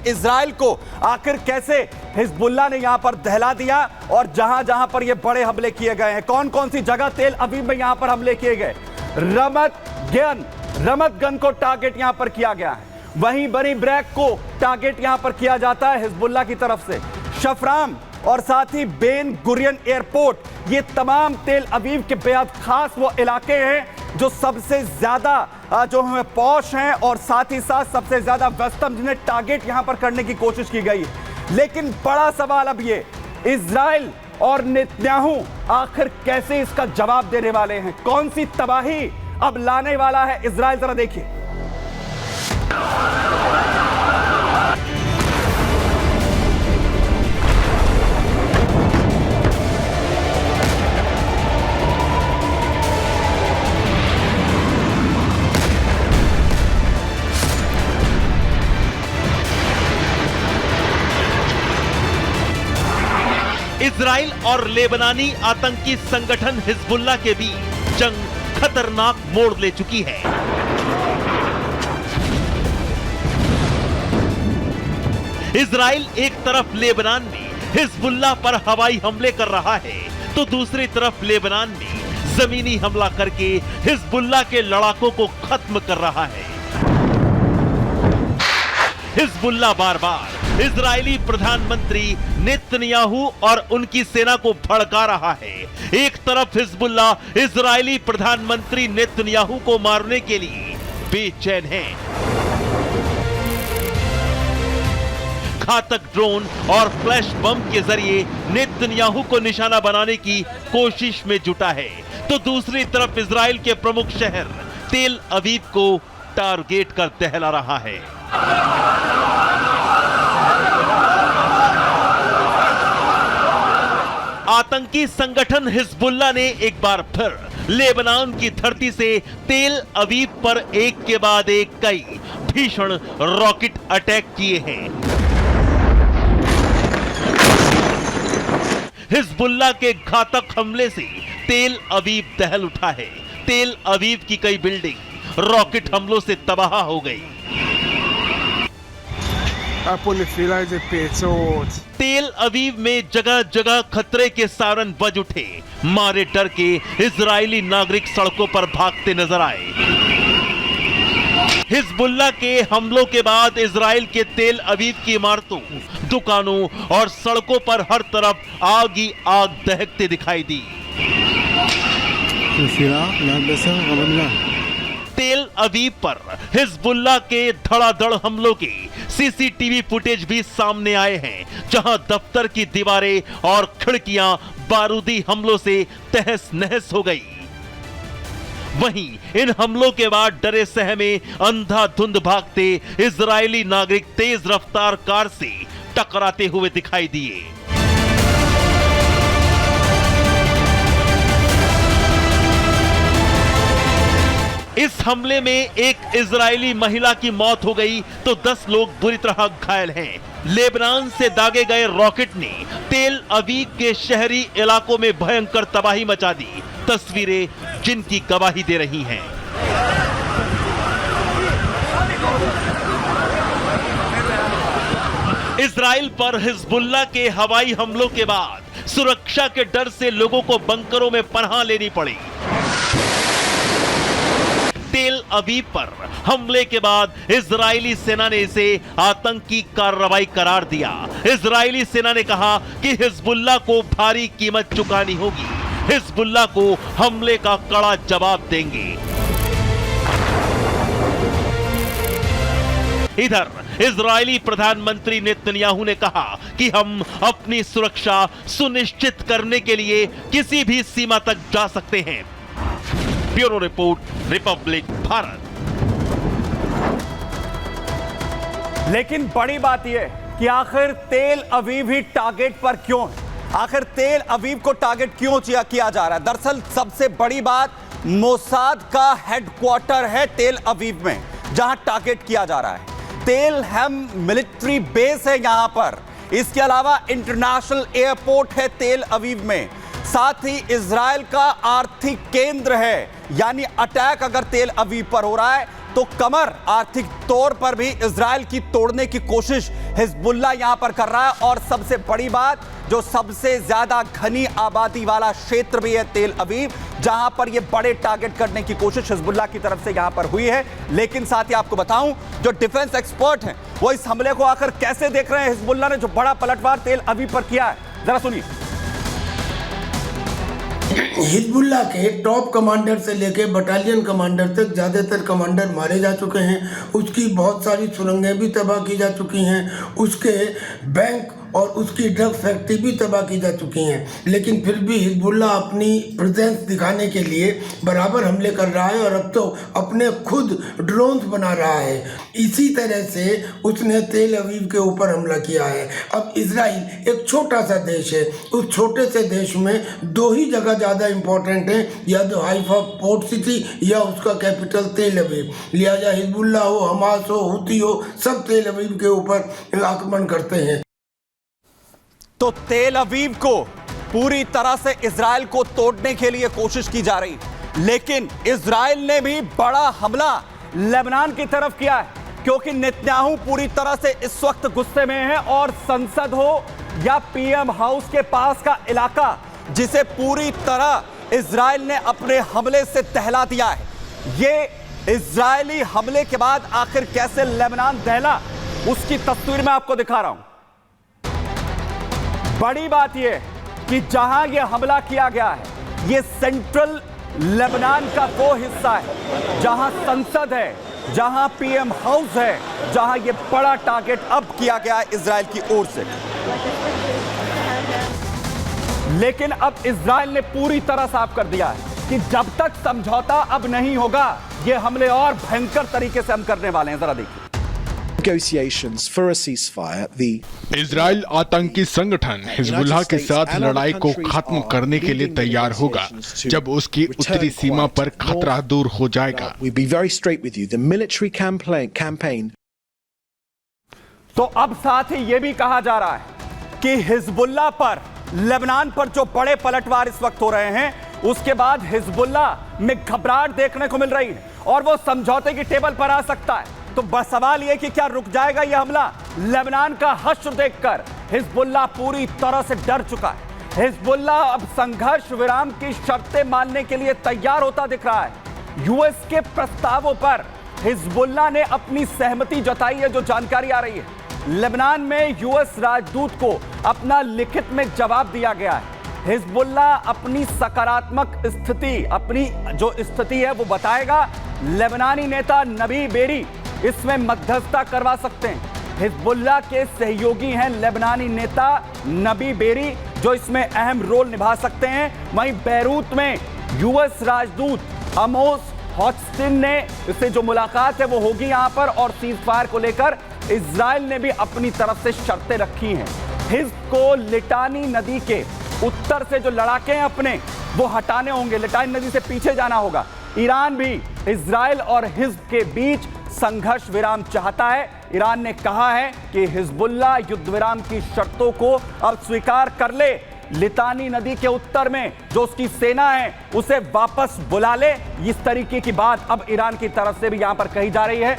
Israel को आखिर कैसे हिजबुल्लाह ने यहां पर दहला दिया और जहां जहां पर ये बड़े हमले किए गए हैं, कौन कौन सी जगह तेल अवीव में यहां पर हमले किए गए। रमत गन को टारगेट यहां पर किया गया है, वहीं बनी ब्रैक को टारगेट यहां पर किया जाता है हिजबुल्लाह की तरफ से। शफराम और साथ ही बेन गुरियन एयरपोर्ट, ये तमाम तेल अवीव के बेहद खास वो इलाके हैं जो सबसे ज्यादा जो है पॉश हैं और साथ ही साथ सबसे ज्यादा वेस्टर्न, जिन्हें टारगेट यहां पर करने की कोशिश की गई। लेकिन बड़ा सवाल अब ये, इजराइल और नेतन्याहू आखिर कैसे इसका जवाब देने वाले हैं, कौन सी तबाही अब लाने वाला है इजराइल, जरा देखिए। इजराइल और लेबनानी आतंकी संगठन हिजबुल्लाह के बीच जंग खतरनाक मोड़ ले चुकी है। इजराइल एक तरफ लेबनान में हिजबुल्लाह पर हवाई हमले कर रहा है, तो दूसरी तरफ लेबनान में जमीनी हमला करके हिजबुल्लाह के लड़ाकों को खत्म कर रहा है। हिजबुल्लाह बार बार इजरायली प्रधानमंत्री नेतन्याहू और उनकी सेना को भड़का रहा है। एक तरफ हिजबुल्लाह इजरायली प्रधानमंत्री नेतन्याहू को मारने के लिए बेचैन है। घातक ड्रोन और फ्लैश बम के जरिए नेतन्याहू को निशाना बनाने की कोशिश में जुटा है, तो दूसरी तरफ इजराइल के प्रमुख शहर तेल अवीव को टारगेट कर दहला रहा है। आतंकी संगठन हिजबुल्लाह ने एक बार फिर लेबनान की धरती से तेल अवीव पर एक के बाद एक कई भीषण रॉकेट अटैक किए हैं। हिजबुल्लाह के घातक हमले से तेल अवीव दहल उठा है। तेल अवीव की कई बिल्डिंग रॉकेट हमलों से तबाह हो गई। तेल अवीव में जगह जगह खतरे के सायरन बज उठे। मारे डर के इजरायली नागरिक सड़कों पर भागते नजर आए। हिजबुल्लाह के हमलों के बाद इजराइल के तेल अवीव की इमारतों, दुकानों और सड़कों पर हर तरफ आग ही आग दहकते दिखाई दी। तेल अवीव पर हिजबुल्लाह के धड़ाधड़ हमलों के सीसीटीवी फुटेज भी सामने आए हैं, जहां दफ्तर की दीवारें और खिड़कियां बारूदी हमलों से तहस नहस हो गई। वहीं इन हमलों के बाद डरे सहमे अंधाधुंध भागते इजरायली नागरिक तेज रफ्तार कार से टकराते हुए दिखाई दिए। इस हमले में एक इजरायली महिला की मौत हो गई, तो 10 लोग बुरी तरह घायल हैं। लेबनान से दागे गए रॉकेट ने तेल अवीव के शहरी इलाकों में भयंकर तबाही मचा दी। तस्वीरें जिनकी गवाही दे रही हैं। इजराइल पर हिजबुल्लाह के हवाई हमलों के बाद सुरक्षा के डर से लोगों को बंकरों में पनाह लेनी पड़ी। तेल अवीव पर हमले के बाद इजरायली सेना ने इसे आतंकी कार्रवाई करार दिया। इजरायली सेना ने कहा कि हिजबुल्लाह को भारी कीमत चुकानी होगी। हिजबुल्लाह को हमले का कड़ा जवाब देंगे। इधर इजरायली प्रधानमंत्री नेतन्याहू ने कहा कि हम अपनी सुरक्षा सुनिश्चित करने के लिए किसी भी सीमा तक जा सकते हैं। Bureau report, Republic Bharat. लेकिन बड़ी बात यह कि आखिर तेल अवीव ही टारगेट पर क्यों है? आखिर तेल अवीव को टारगेट क्यों किया जा रहा है? दरअसल सबसे बड़ी बात, मोसाद का हेडक्वार्टर है तेल अवीव में, जहां टारगेट किया जा रहा है। तेल हैम मिलिट्री बेस है यहां पर। इसके अलावा इंटरनेशनल एयरपोर्ट है तेल अवीव में। साथ ही इजराइल का आर्थिक केंद्र है, यानी अटैक अगर तेल अवीव पर हो रहा है तो कमर आर्थिक तौर पर भी इजराइल की तोड़ने की कोशिश हिजबुल्लाह यहां पर कर रहा है। और सबसे बड़ी बात, जो सबसे ज्यादा घनी आबादी वाला क्षेत्र भी है तेल अवीव, जहां पर ये बड़े टारगेट करने की कोशिश हिजबुल्लाह की तरफ से यहां पर हुई है। लेकिन साथ ही आपको बताऊं, जो डिफेंस एक्सपर्ट हैं वो इस हमले को आखिर कैसे देख रहे हैं। हिजबुल्लाह ने जो बड़ा पलटवार तेल अवीव पर किया है, जरा सुनिए। हिजबुल्लाह के टॉप कमांडर से लेकर बटालियन कमांडर तक ज़्यादातर कमांडर मारे जा चुके हैं। उसकी बहुत सारी सुरंगें भी तबाह की जा चुकी हैं। उसके बैंक और उसकी ड्रग फैक्ट्री भी तबाह की जा चुकी हैं। लेकिन फिर भी हिजबुल्लाह अपनी प्रेजेंस दिखाने के लिए बराबर हमले कर रहा है और अब तो अपने खुद ड्रोन्स बना रहा है। इसी तरह से उसने तेल अवीव के ऊपर हमला किया है। अब इजराइल एक छोटा सा देश है। उस छोटे से देश में दो ही जगह ज़्यादा इंपॉर्टेंट है, या तो हाइफा पोर्ट सिटी या उसका कैपिटल तेल अवीव। लिहाजा हिजबुल्लाह हो, हमास हो, हुती हो, सब तेल अवीव के ऊपर आक्रमण करते हैं। तो तेल अवीव को पूरी तरह से इजराइल को तोड़ने के लिए कोशिश की जा रही, लेकिन इजराइल ने भी बड़ा हमला लेबनान की तरफ किया है, क्योंकि नेतन्याहू पूरी तरह से इस वक्त गुस्से में है। और संसद हो या पीएम हाउस के पास का इलाका, जिसे पूरी तरह इजराइल ने अपने हमले से दहला दिया है। ये इजरायली हमले के बाद आखिर कैसे लेबनान दहला, उसकी तस्वीर मैं आपको दिखा रहा हूं। बड़ी बात यह कि जहां यह हमला किया गया है, यह सेंट्रल लेबनान का वो हिस्सा है जहां संसद है, जहां पीएम हाउस है, जहां यह बड़ा टारगेट अब किया गया है इजराइल की ओर से। लेकिन अब इजराइल ने पूरी तरह साफ कर दिया है कि जब तक समझौता अब नहीं होगा, यह हमले और भयंकर तरीके से हम करने वाले हैं। जरा देखिए। negotiations for a ceasefire, the Israel आतंकी संगठन हिजबुल्लाह के साथ लड़ाई को खत्म करने के लिए तैयार होगा जब उसकी उत्तरी सीमा पर खतरा दूर हो जाएगा। we be very straight with you, the military campaign। तो अब साथ ही यह भी कहा जा रहा है कि हिजबुल्लाह पर, लेबनान पर जो बड़े पलटवार इस वक्त हो रहे हैं, उसके बाद हिजबुल्लाह में घबराहट देखने को मिल रही है और वो समझौते की टेबल पर आ सकता है। तो बस सवाल यह कि क्या रुक जाएगा यह हमला। लेबनान का हश्र देखकर हिजबुल्लाह पूरी तरह से डर चुका है। हिजबुल्लाह अब संघर्ष विराम की शर्तें मानने के लिए तैयार होता दिख रहा है। यूएस के प्रस्तावों पर हिजबुल्लाह ने अपनी सहमति जताई है, जो जानकारी आ रही है। लेबनान में यूएस राजदूत को अपना लिखित में जवाब दिया गया है। हिजबुल्लाह अपनी सकारात्मक स्थिति, अपनी जो स्थिति है वो बताएगा। लेबनानी नेता नबी बेरी इसमें मध्यस्थता करवा सकते हैं। हिजबुल्लाह के सहयोगी हैं लेबनानी नेता नबी बेरी, जो इसमें अहम रोल निभा सकते हैं। वहीं बैरूत में यूएस राजदूत अमोस हॉचस्टिन ने इससे जो मुलाकात है वो होगी यहां पर, और सीजफायर को लेकर इजराइल ने भी अपनी तरफ से शर्तें रखी हैं। हिज्ब को लिटानी नदी के उत्तर से जो लड़ाके हैं अपने, वो हटाने होंगे। लिटानी नदी से पीछे जाना होगा। ईरान भी इजराइल और हिज्ब के बीच संघर्ष विराम चाहता है। ईरान ने कहा है कि हिजबुल्लाह युद्ध विराम की शर्तों को अब स्वीकार कर ले, लिटानी नदी के उत्तर में जो उसकी सेना है उसे वापस बुला ले। इस तरीके की बात अब ईरान की तरफ से भी यहां पर कही जा रही है।